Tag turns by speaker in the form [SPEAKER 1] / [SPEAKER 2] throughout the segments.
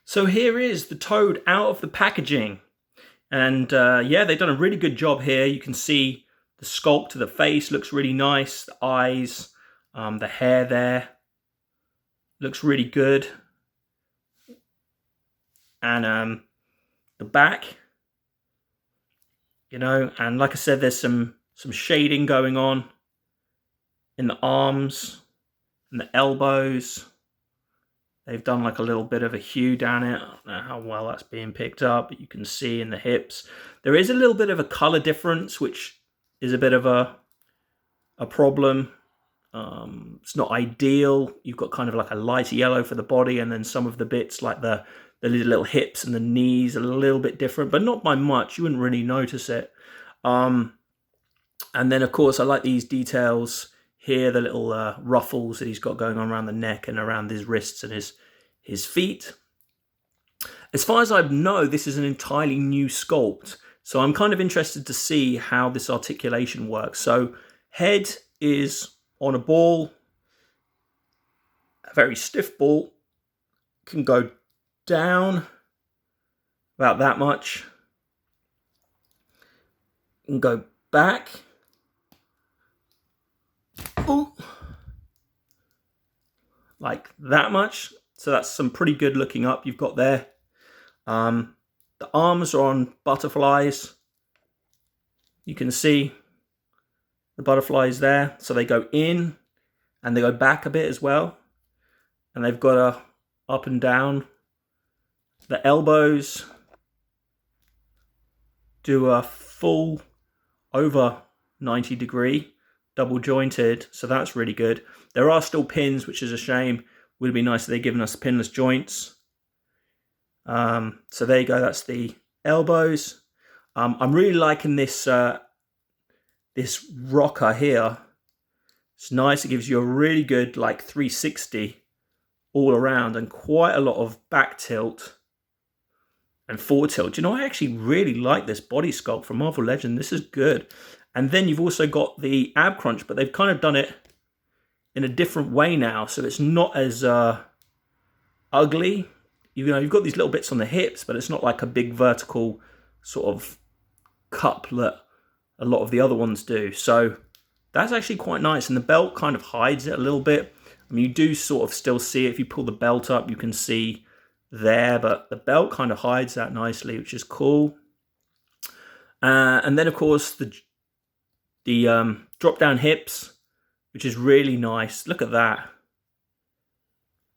[SPEAKER 1] So here is the toad out of the packaging. And yeah, they've done a really good job here. You can see the sculpt of the face looks really nice. The eyes, the hair there looks really good. And the back, you know, and like I said, there's some shading going on in the arms and the elbows. They've done like a little bit of a hue down it. I don't know how well that's being picked up, but you can see in the hips. There is a little bit of a color difference, which is a bit of a problem. It's not ideal. You've got kind of like a lighter yellow for the body, and then some of the bits like the little hips and the knees are a little bit different, but not by much. You wouldn't really notice it. And then, of course, I like these details here, the little ruffles that he's got going on around the neck and around his wrists and his feet. As far as I know, this is an entirely new sculpt, so I'm kind of interested to see how this articulation works. So head is on a ball, a very stiff ball, can go down about that much, and go back. Ooh, like that much. So that's some pretty good looking up you've got there. The arms are on butterflies. You can see the butterflies there. So they go in and they go back a bit as well. And they've got a up and down. The elbows do a full over 90 degree. Double jointed, so that's really good. There are still pins, which is a shame. Would be nice if they'd given us pinless joints. So there you go, that's the elbows. I'm really liking this this rocker here. It's nice, it gives you a really good like 360 all around and quite a lot of back tilt and forward tilt. You know, I actually really like this body sculpt from Marvel Legend. This is good. And then you've also got the ab crunch, but they've kind of done it in a different way now, so it's not as ugly. You know, you've got these little bits on the hips, but it's not like a big vertical sort of cup that a lot of the other ones do. So that's actually quite nice, and the belt kind of hides it a little bit. I mean, you do sort of still see it. If you pull the belt up, you can see there, but the belt kind of hides that nicely, which is cool. And then, of course, the drop down hips, which is really nice. Look at that.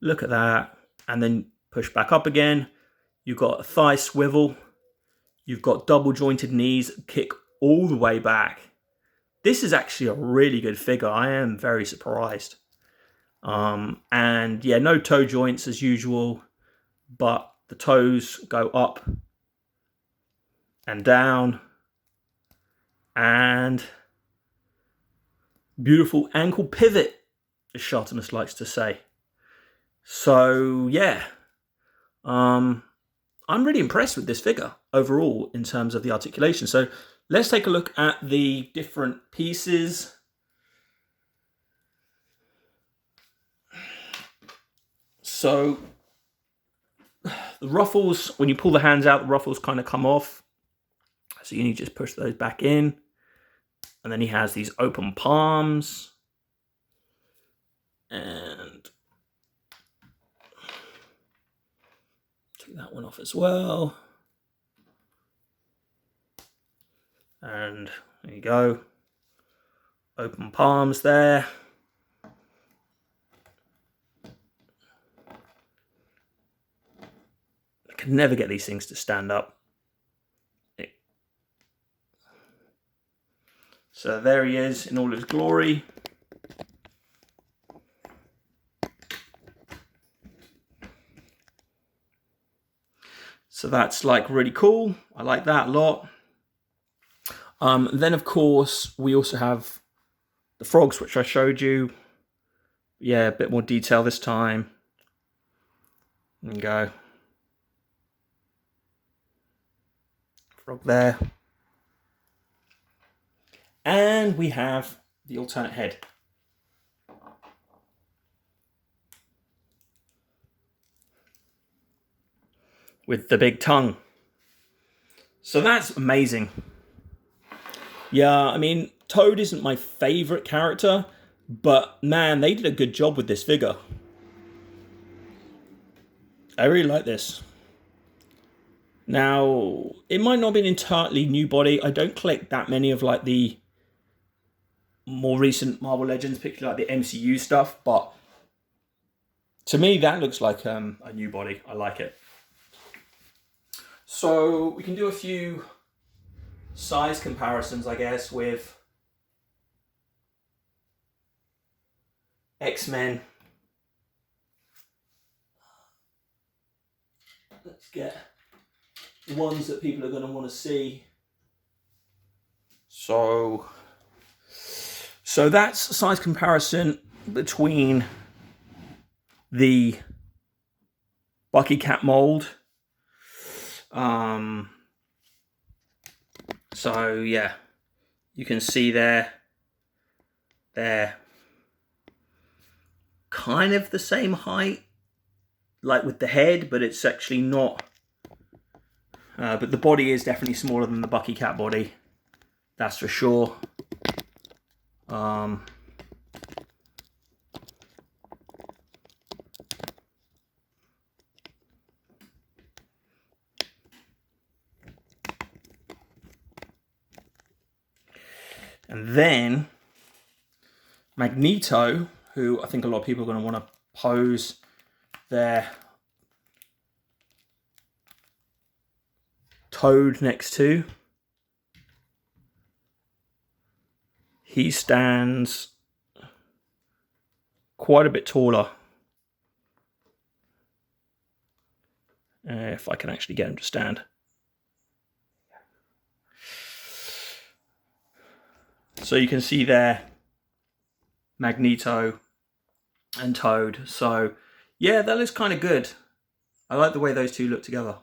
[SPEAKER 1] Look at that. And then push back up again. You've got a thigh swivel. You've got double jointed knees, kick all the way back. This is actually a really good figure. I am very surprised. And yeah, no toe joints as usual, but the toes go up and down. And beautiful ankle pivot, as Shartimus likes to say. So yeah, I'm really impressed with this figure overall in terms of the articulation. So let's take a look at the different pieces. So the ruffles, when you pull the hands out, the ruffles kind of come off. So you need to just push those back in. And then he has these open palms. And take that one off as well. And there you go. Open palms there. I can never get these things to stand up. So there he is in all his glory. So that's like really cool. I like that a lot. Then of course we also have the frogs, which I showed you. Yeah, a bit more detail this time. There you go. Frog there. And we have the alternate head. with the big tongue. So that's amazing. Yeah, I mean, Toad isn't my favourite character, but man, they did a good job with this figure. I really like this. Now, it might not be an entirely new body. I don't collect that many of like the more recent Marvel Legends, particularly like the MCU stuff, but to me that looks like a new body. I like it. So we can do a few size comparisons, I guess, with X-Men. Let's get the ones that people are going to want to see. So that's a size comparison between the Bucky Cat mold. So yeah, you can see they're kind of the same height, like with the head, but it's actually not. But the body is definitely smaller than the Bucky Cat body, that's for sure. And then Magneto, who I think a lot of people are going to want to pose their Toad next to. He stands quite a bit taller. If I can actually get him to stand. So you can see there Magneto and Toad. So yeah, that looks kind of good. I like the way those two look together.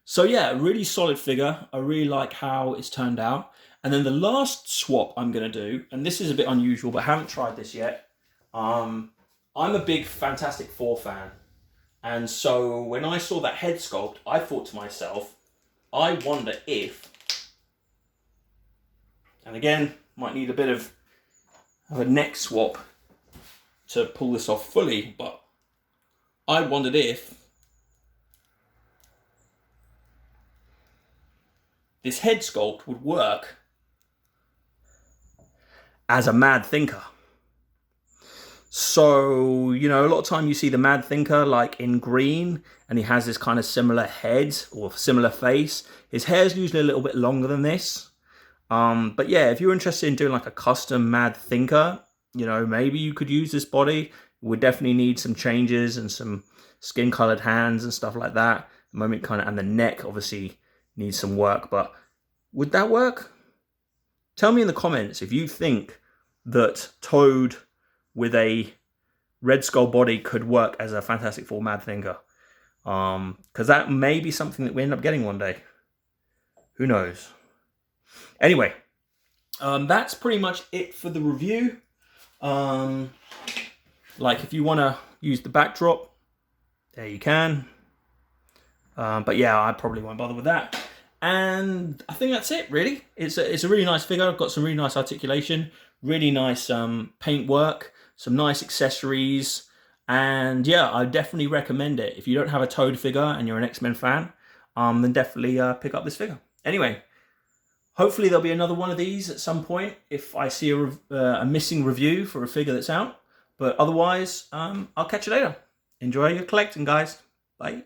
[SPEAKER 1] So yeah, a really solid figure. I really like how it's turned out. And then the last swap I'm going to do, and this is a bit unusual, but I haven't tried this yet. I'm a big Fantastic Four fan. And so when I saw that head sculpt, I thought to myself, I wonder if, and again, might need a bit of a neck swap to pull this off fully, but I wondered if this head sculpt would work as a Mad Thinker. So, you know, a lot of time you see the Mad Thinker like in green, and he has this kind of similar head or similar face. His hair's usually a little bit longer than this. But yeah, if you're interested in doing like a custom Mad Thinker, you know, maybe you could use this body. Would definitely need some changes and some skin colored hands and stuff like that. The moment kind of, and the neck obviously needs some work, but would that work? Tell me in the comments if you think that Toad with a Red Skull body could work as a Fantastic Four Mad Thinker. Because that may be something that we end up getting one day. Who knows? Anyway, that's pretty much it for the review. Like, if you want to use the backdrop, there you can. But yeah, I probably won't bother with that. And I think that's it, really. It's a really nice figure. I've got some really nice articulation, really nice paint work, some nice accessories. And yeah, I definitely recommend it. If you don't have a Toad figure and you're an X-Men fan, then definitely pick up this figure. Anyway, hopefully there'll be another one of these at some point if I see a missing review for a figure that's out. But otherwise, I'll catch you later. Enjoy your collecting, guys. Bye.